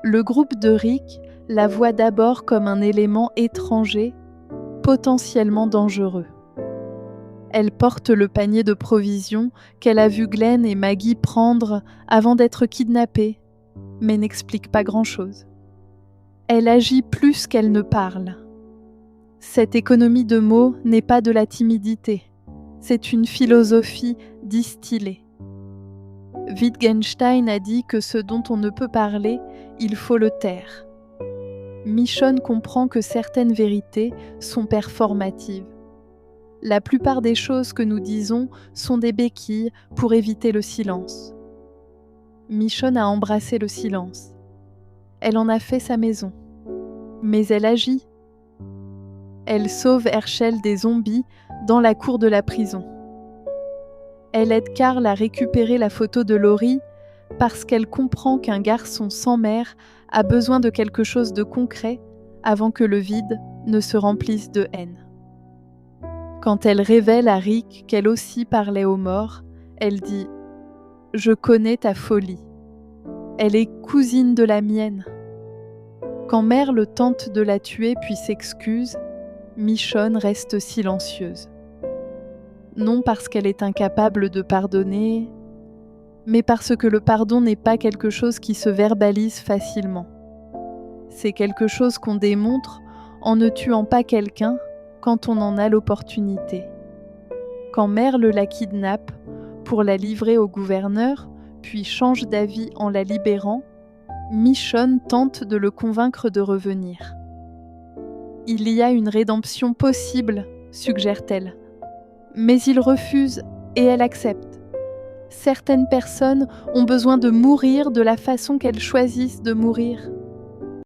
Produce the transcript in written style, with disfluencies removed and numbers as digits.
Le groupe de Rick la voit d'abord comme un élément étranger, potentiellement dangereux. Elle porte le panier de provisions qu'elle a vu Glenn et Maggie prendre avant d'être kidnappées, mais n'explique pas grand-chose. Elle agit plus qu'elle ne parle. Cette économie de mots n'est pas de la timidité, c'est une philosophie distillée. Wittgenstein a dit que ce dont on ne peut parler, il faut le taire. Michonne comprend que certaines vérités sont performatives. La plupart des choses que nous disons sont des béquilles pour éviter le silence. Michonne a embrassé le silence. Elle en a fait sa maison. Mais elle agit. Elle sauve Herschel des zombies dans la cour de la prison. Elle aide Carl à récupérer la photo de Laurie parce qu'elle comprend qu'un garçon sans mère a besoin de quelque chose de concret avant que le vide ne se remplisse de haine. Quand elle révèle à Rick qu'elle aussi parlait aux morts, elle dit « Je connais ta folie. Elle est cousine de la mienne. » Quand Merle tente de la tuer puis s'excuse, Michonne reste silencieuse. Non parce qu'elle est incapable de pardonner, mais parce que le pardon n'est pas quelque chose qui se verbalise facilement. C'est quelque chose qu'on démontre en ne tuant pas quelqu'un quand on en a l'opportunité. Quand Merle la kidnappe pour la livrer au gouverneur, puis change d'avis en la libérant, Michonne tente de le convaincre de revenir. Il y a une rédemption possible, suggère-t-elle. Mais il refuse et elle accepte. Certaines personnes ont besoin de mourir de la façon qu'elles choisissent de mourir.